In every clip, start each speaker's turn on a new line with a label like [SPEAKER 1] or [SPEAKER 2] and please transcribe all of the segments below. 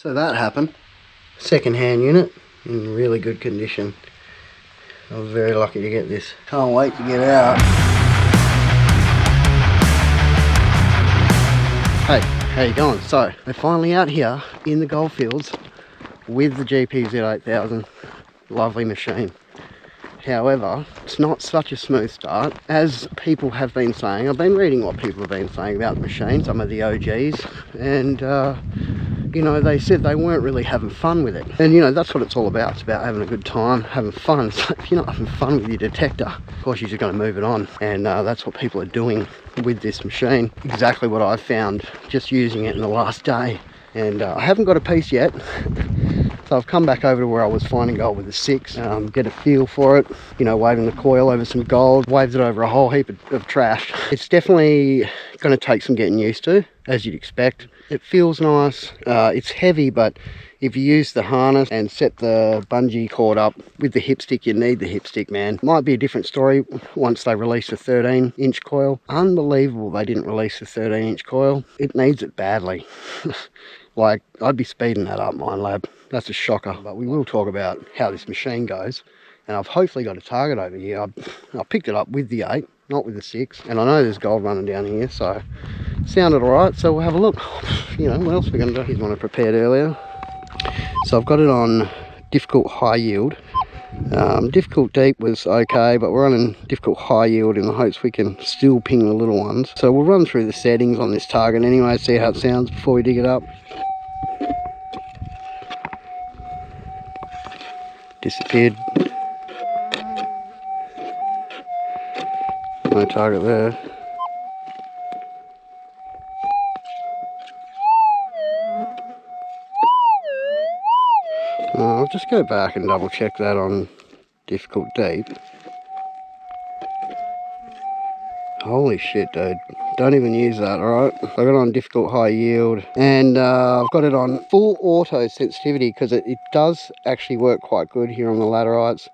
[SPEAKER 1] So that happened. Second-hand unit in really good condition. I was very lucky to get this. Can't wait to get out. Hey, how you going? So we're finally out here in the goldfields with the GPZ 8000. Lovely machine. However, it's not such a smooth start as people have been saying. I've been reading what people have been saying about the machine, some of the OGs, and you know, they said they weren't really having fun with it. And you know, that's what it's all about. It's about having a good time, having fun. So if you're not having fun with your detector, of course you're just going to move it on. And that's what people are doing with this machine. Exactly what I've found just using it in the last day. And I haven't got a piece yet. So I've come back over to where I was finding gold with the 6, get a feel for it, you know, waving the coil over some gold, waves it over a whole heap of trash. It's definitely going to take some getting used to, as you'd expect. It feels nice, it's heavy, but if you use the harness and set the bungee cord up with the hip stick, you need the hip stick, man. Might be a different story once they release the 13-inch coil. Unbelievable they didn't release the 13-inch coil. It needs it badly. Like, I'd be speeding that up, Minelab. That's a shocker. But we will talk about how this machine goes. And I've hopefully got a target over here. I picked it up with the 8, not with the 6. And I know there's gold running down here, so it sounded alright. So we'll have a look. You know, what else we're going to do? Here's one I prepared earlier. So I've got it on difficult high yield. Difficult deep was okay, but we're running difficult high yield in the hopes we can still ping the little ones. So we'll run through the settings on this target anyway, see how it sounds before we dig it up. Disappeared. No target there. I'll just go back and double check that on difficult deep. Holy shit, dude. Don't even use that, alright? I've got it on difficult high yield, and I've got it on full auto sensitivity because it does actually work quite good here on the laterites.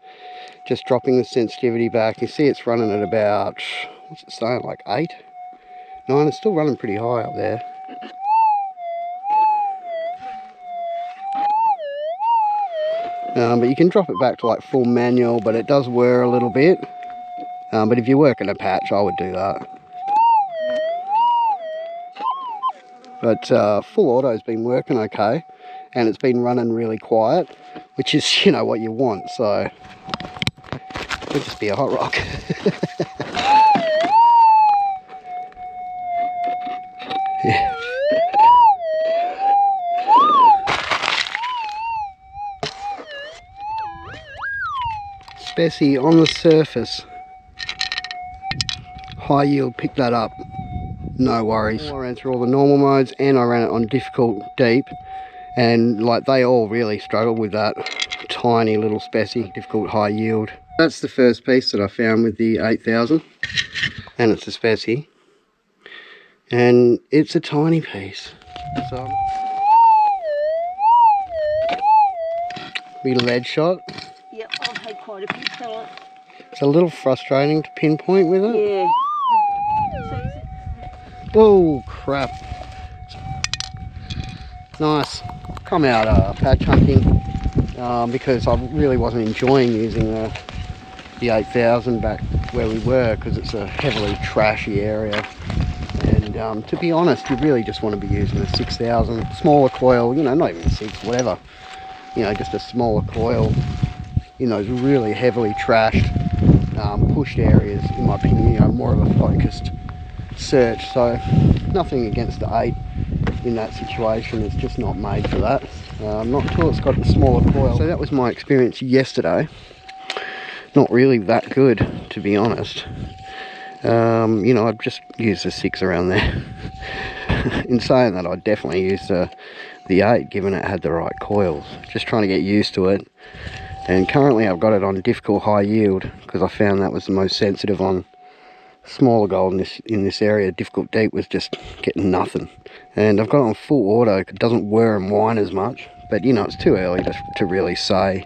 [SPEAKER 1] Just dropping the sensitivity back. You see it's running at about, what's it saying, like 8? 9, it's still running pretty high up there. But you can drop it back to like full manual, but it does whir a little bit. But if you're working a patch, I would do that. But full auto's been working okay, and it's been running really quiet, which is, you know, what you want. So it could just be a hot rock. Yeah. Specie on the surface. High yield, pick that up. No worries. I ran through all the normal modes and I ran it on difficult deep, and like they all really struggled with that tiny little specie, difficult high yield. That's the first piece that I found with the 8000, and it's a specie, and it's a tiny piece. So bit of lead shot.
[SPEAKER 2] Yep, I've had quite a few pellets.
[SPEAKER 1] It's a little frustrating to pinpoint with it.
[SPEAKER 2] Yeah.
[SPEAKER 1] Oh crap. Nice. Come out patch hunting because I really wasn't enjoying using the 8000 back where we were, because it's a heavily trashy area. And to be honest, you really just want to be using a 6000 smaller coil, you know, not even 6, whatever, you know, just a smaller coil, you know, really heavily trashed, pushed areas, in my opinion, you know, more of a focused search. So nothing against the 8 in that situation, it's just not made for that. Not until it's got the smaller coil. So that was my experience yesterday. Not really that good, to be honest. You know, I'd just use the 6 around there. In saying that, I'd definitely use the 8, given it had the right coils. Just trying to get used to it. And currently I've got it on difficult high yield, because I found that was the most sensitive on smaller gold in this area. Difficult deep was just getting nothing. And I've got it on full auto. It doesn't whir and whine as much, but you know, it's too early to really say,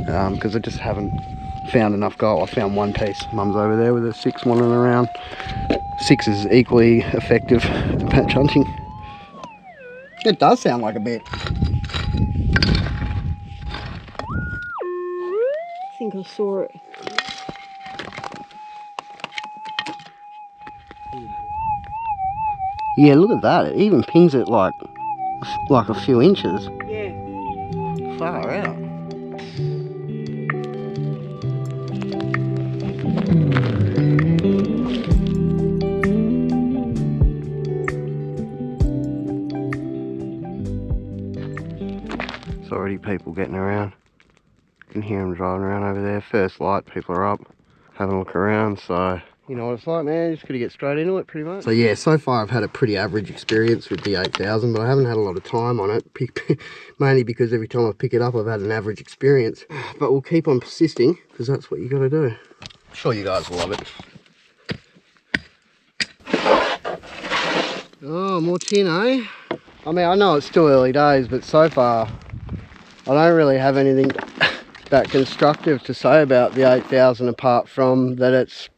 [SPEAKER 1] because I just haven't found enough gold. I found one piece. Mum's over there with a 6 wandering around. 6 is equally effective at patch hunting. It does sound like a bit.
[SPEAKER 2] think I saw it.
[SPEAKER 1] Yeah, look at that. It even pings it like a few inches.
[SPEAKER 2] Yeah.
[SPEAKER 1] Far out. There's already people getting around. You can hear them driving around over there. First light, people are up, having a look around, so you know what it's like, man. Just gotta get straight into it, pretty much. So yeah, so far I've had a pretty average experience with the 8000, but I haven't had a lot of time on it, mainly because every time I pick it up I've had an average experience. But we'll keep on persisting, because that's what you gotta do. I'm sure you guys will love it. Oh, more tin, eh? I mean, I know it's still early days, but so far I don't really have anything that constructive to say about the 8000, apart from that it's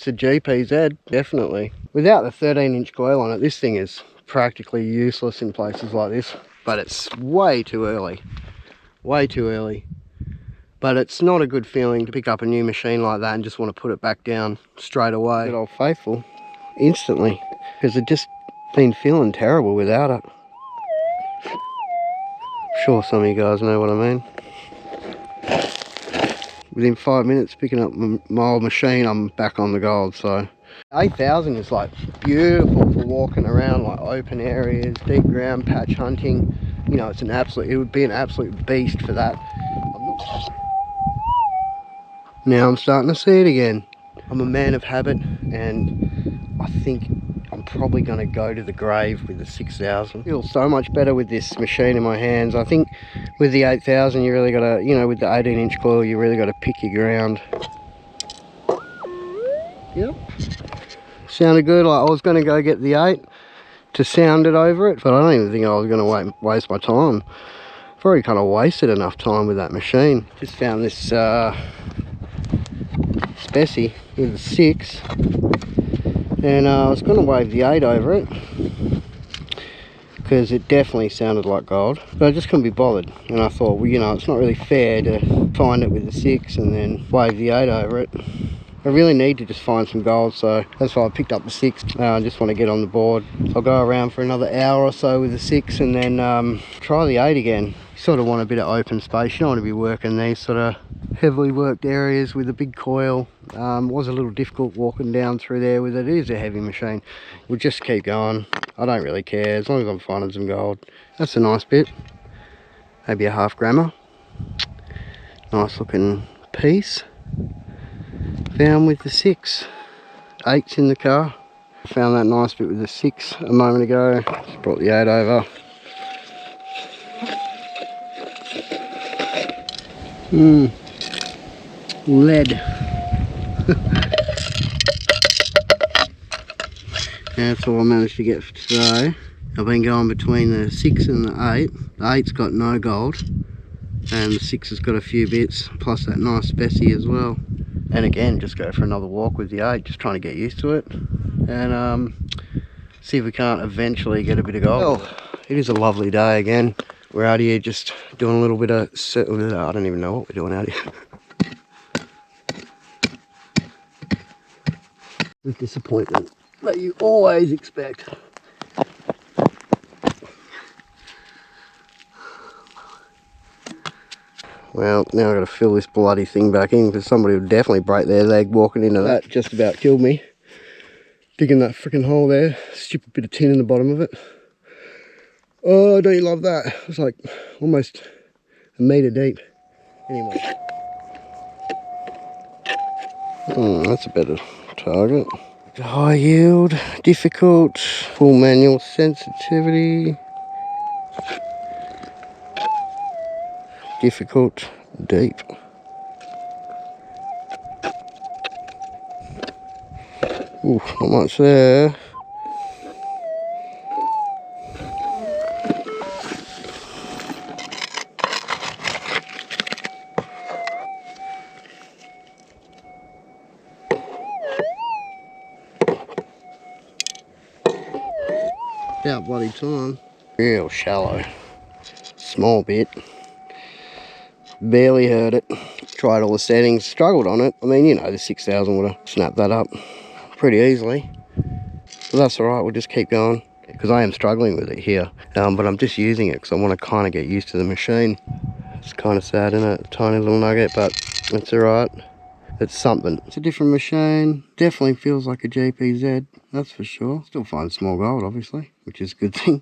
[SPEAKER 1] a GPZ, definitely. Without the 13-inch coil on it, this thing is practically useless in places like this. But it's way too early. Way too early. But it's not a good feeling to pick up a new machine like that and just want to put it back down straight away. Good old faithful, instantly. Because I've just been feeling terrible without it. I'm sure some of you guys know what I mean. Within 5 minutes picking up my old machine, I'm back on the gold. So 8000 is like beautiful for walking around like open areas, deep ground, patch hunting. You know, it would be an absolute beast for that. Now I'm starting to see it again. I'm a man of habit, and I think I'm probably going to go to the grave with the 6000. I feel so much better with this machine in my hands. I think with the 8000 you really got to, you know, with the 18-inch coil you really got to pick your ground. Yep. Sounded good. Like I was going to go get the 8 to sound it over it, but I don't even think I was going to waste my time. I've already kind of wasted enough time with that machine. Just found this Specie with a 6, and I was going to wave the 8 over it because it definitely sounded like gold, but I just couldn't be bothered, and I thought, well, you know, it's not really fair to find it with the 6 and then wave the 8 over it. I really need to just find some gold, so that's why I picked up the 6. I just want to get on the board. So I'll go around for another hour or so with the 6 and then try the 8 again. You sort of want a bit of open space. You don't want to be working these sort of heavily worked areas with a big coil. It was a little difficult walking down through there with it. It is a heavy machine. We'll just keep going. I don't really care as long as I'm finding some gold. That's a nice bit. Maybe a half grammer. Nice looking piece. Found with the 6. 8's in the car. Found that nice bit with the 6 a moment ago. Just brought the 8 over. Lead. That's all I managed to get for today. I've been going between the 6 and the 8. The 8's got no gold, and the 6 has got a few bits, plus that nice Specie as well. And again, just go for another walk with the 8, just trying to get used to it, and see if we can't eventually get a bit of gold. Well, it is a lovely day again. We're out here just doing a little bit of, I don't even know what we're doing out here. The disappointment that you always expect. Well, now I've got to fill this bloody thing back in, because somebody would definitely break their leg walking into that. Just about killed me. Digging that freaking hole there. Stupid bit of tin in the bottom of it. Oh, don't you love that? It's like almost a metre deep. Anyway. That's a better target. High yield, difficult, full manual sensitivity. Difficult, deep. Ooh, not much there. About bloody time. Real shallow. Small bit. Barely heard it. Tried all the settings, struggled on it. I mean, you know, the 6000 would have snapped that up pretty easily. But that's alright, we'll just keep going. Because I am struggling with it here. But I'm just using it because I want to kind of get used to the machine. It's kind of sad, isn't it? Tiny little nugget, but it's alright. It's something. It's a different machine. Definitely feels like a GPZ, that's for sure. Still find small gold, obviously, which is a good thing.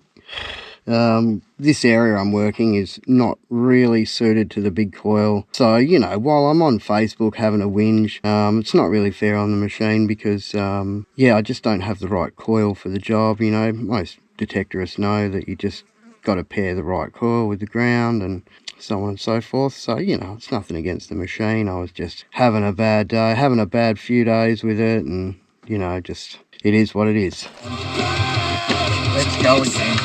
[SPEAKER 1] This area I'm working is not really suited to the big coil. So, you know, while I'm on Facebook having a whinge, it's not really fair on the machine because, yeah, I just don't have the right coil for the job. You know, most detectorists know that you just got to pair the right coil with the ground and so on and so forth. So, you know, it's nothing against the machine. I was just having a bad day, having a bad few days with it, and, you know, just, it is what it is. Let's go again.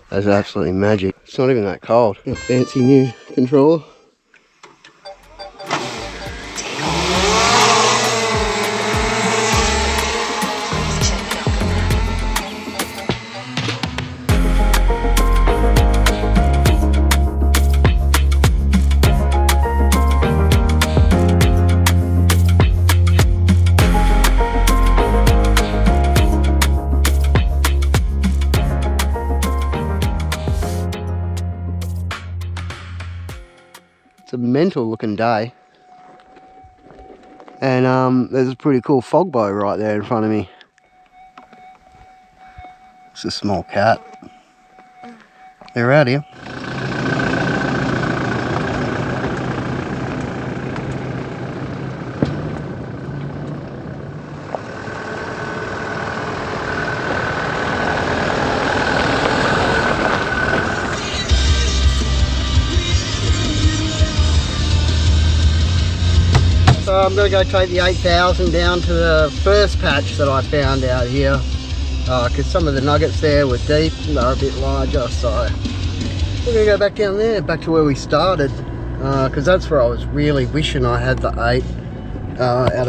[SPEAKER 1] That's absolutely magic. It's not even that cold. A fancy new controller. It's a mental looking day, and there's a pretty cool fog bow right there in front of me. It's a small cat. They're out here. So I'm going to go take the 8000 down to the first patch that I found out here, because some of the nuggets there were deep and they're a bit larger, so we're going to go back down there, back to where we started, because that's where I was really wishing I had the 8 out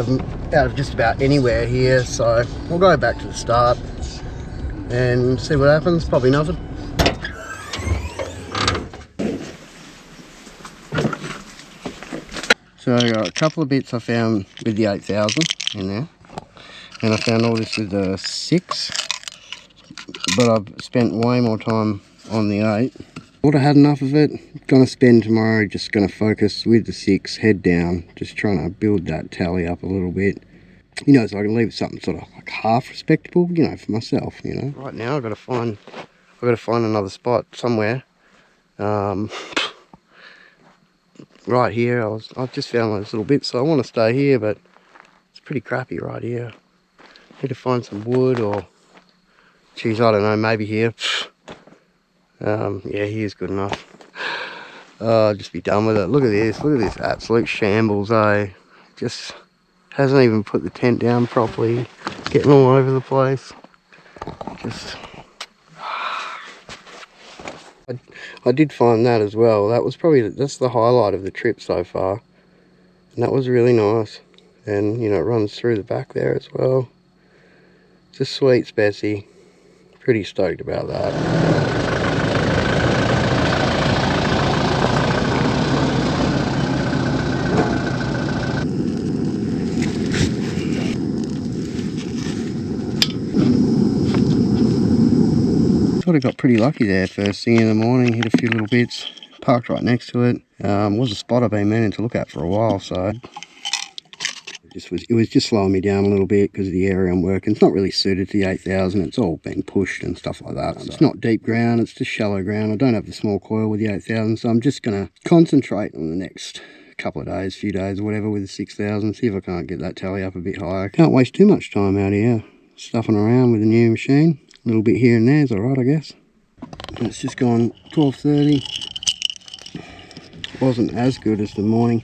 [SPEAKER 1] of just about anywhere here. So we'll go back to the start and see what happens. Probably nothing. So I got a couple of bits I found with the 8000 in there, and I found all this with the 6, but I've spent way more time on the 8. Thought I had enough of it. Gonna spend tomorrow just gonna focus with the 6, head down, just trying to build that tally up a little bit, you know, so I can leave something sort of like half respectable, you know, for myself, you know. Right now I've got to find another spot somewhere. Right here, I've just found those little bits, so I want to stay here, but it's pretty crappy right here. Need to find some wood, or, geez, I don't know, maybe here. Yeah, here's good enough. I'll just be done with it. Look at this absolute shambles, eh? Just hasn't even put the tent down properly, getting all over the place. Just, I did find that as well. That's the highlight of the trip so far, and that was really nice. And you know, it runs through the back there as well. It's a sweet specie. Pretty stoked about that. Sort of got pretty lucky there first thing in the morning, hit a few little bits, parked right next to it. Was a spot I've been meaning to look at for a while, so it was just slowing me down a little bit because of the area I'm working. It's not really suited to the 8000, it's all been pushed and stuff like that. So it's not deep ground, it's just shallow ground. I don't have the small coil with the 8000, so I'm just going to concentrate on the next couple of days, few days or whatever with the 6000, see if I can't get that tally up a bit higher. Can't waste too much time out here stuffing around with the new machine. A little bit here and there is alright, I guess. And it's just gone 12:30. Wasn't as good as the morning.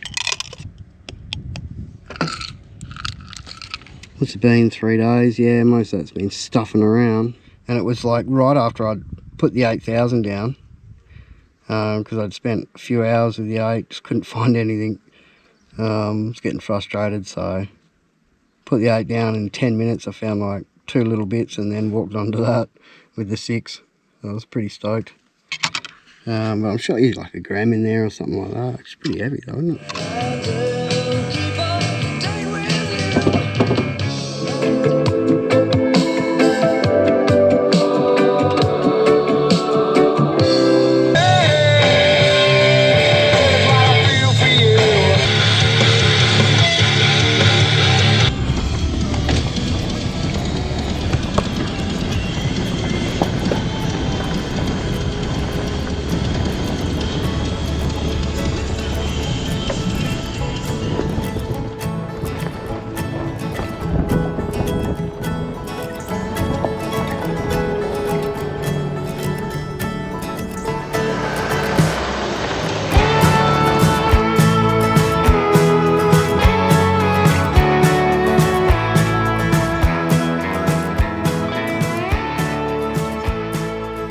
[SPEAKER 1] What's it been, 3 days? Yeah, most of that's been stuffing around. And it was like right after I'd put the 8000 down, because I'd spent a few hours with the 8, just couldn't find anything. Was getting frustrated, so put the 8 down in 10 minutes. I found like 2 little bits and then walked onto that. with the 6. I was pretty stoked. But I'm sure I used like a gram in there or something like that. It's pretty heavy though, isn't it?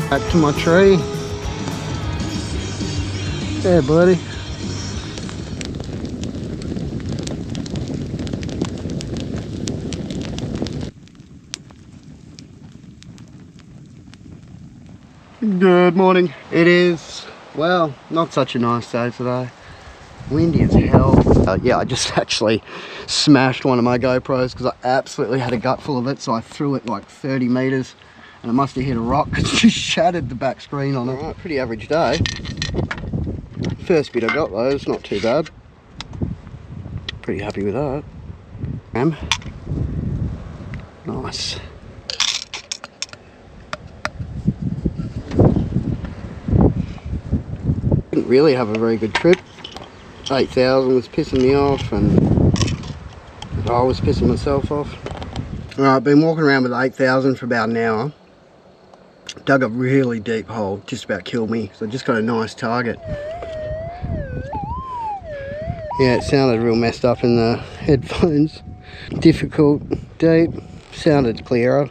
[SPEAKER 1] Back to my tree. Yeah, buddy. Good morning. It is, well, not such a nice day today. Windy as hell. Yeah, I just actually smashed one of my GoPros because I absolutely had a gutful of it, so I threw it like 30 meters. And it must have hit a rock because it just shattered the back screen on it. Alright, pretty average day. First bit I got though, it's not too bad. Pretty happy with that. Nice. Didn't really have a very good trip. 8,000 was pissing me off and I was pissing myself off. Alright, been walking around with 8,000 for about an hour. Dug a really deep hole, just about killed me, so I just got a nice target. Yeah, it sounded real messed up in the headphones. Difficult, deep, sounded clearer.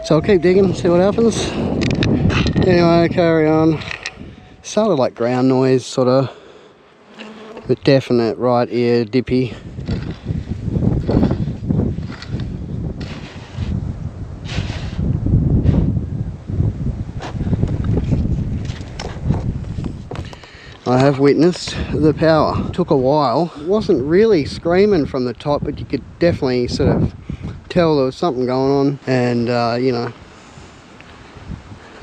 [SPEAKER 1] So I'll keep digging, see what happens. Anyway, carry on. Started like ground noise, sort of. But definite right ear dippy. I have witnessed the power. Took a while. It wasn't really screaming from the top, but you could definitely sort of tell there was something going on. And you know,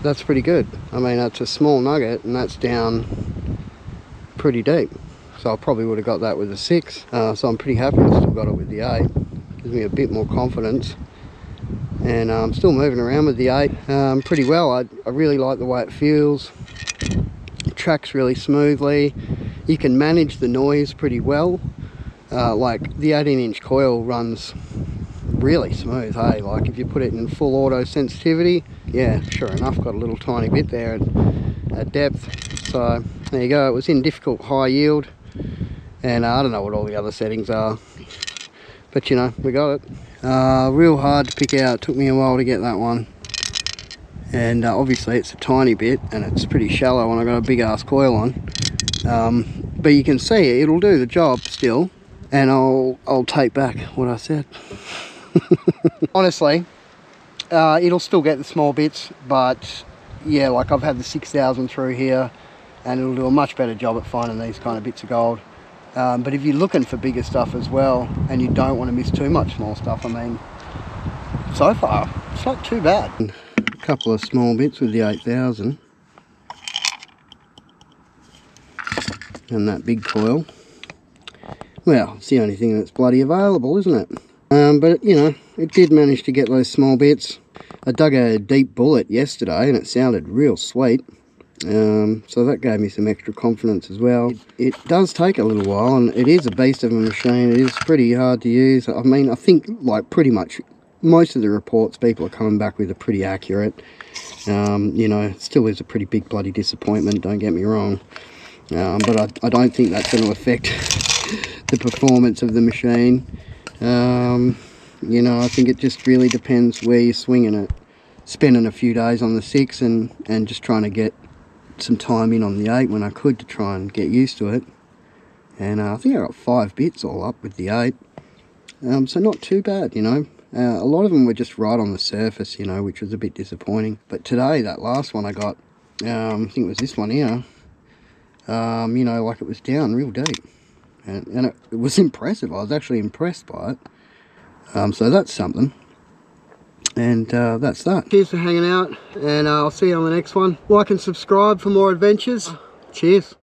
[SPEAKER 1] that's pretty good. I mean, that's a small nugget and that's down pretty deep. So I probably would have got that with a 6. So I'm pretty happy I still got it with the 8. Gives me a bit more confidence. And I'm still moving around with the 8 pretty well. I really like the way it feels. It tracks really smoothly. You can manage the noise pretty well. Like the 18-inch coil runs really smooth, hey? Like if you put it in full auto sensitivity, yeah, sure enough, got a little tiny bit there at depth. So there you go. It was in difficult high yield. And I don't know what all the other settings are, but you know, we got it. Real hard to pick out, took me a while to get that one. And obviously it's a tiny bit and it's pretty shallow and I got a big ass coil on. But you can see it'll do the job still, and I'll take back what I said. Honestly, it'll still get the small bits, but yeah, like I've had the 6,000 through here and it'll do a much better job at finding these kind of bits of gold. But if you're looking for bigger stuff as well and you don't want to miss too much small stuff, I mean, so far it's not too bad. A couple of small bits with the 8,000 and that big coil. Well, it's the only thing that's bloody available, isn't it? But you know, it did manage to get those small bits. I dug a deep bullet yesterday and it sounded real sweet. So that gave me some extra confidence as well. It does take a little while and it is a beast of a machine. It is pretty hard to use. I mean, I think like pretty much most of the reports people are coming back with are pretty accurate. You know, it still is a pretty big bloody disappointment, don't get me wrong. But I don't think that's going to affect the performance of the machine. You know, I think it just really depends where you're swinging it. Spending a few days on the 6 and just trying to get some time in on the 8 when I could to try and get used to it. And I think I got 5 bits all up with the 8. So not too bad, you know. A lot of them were just right on the surface, you know, which was a bit disappointing. But today, that last one I got, I think it was this one here, you know, like it was down real deep. And it was impressive. I was actually impressed by it. So that's something. And that's that. Cheers for hanging out, and I'll see you on the next one. Like and subscribe for more adventures. Cheers.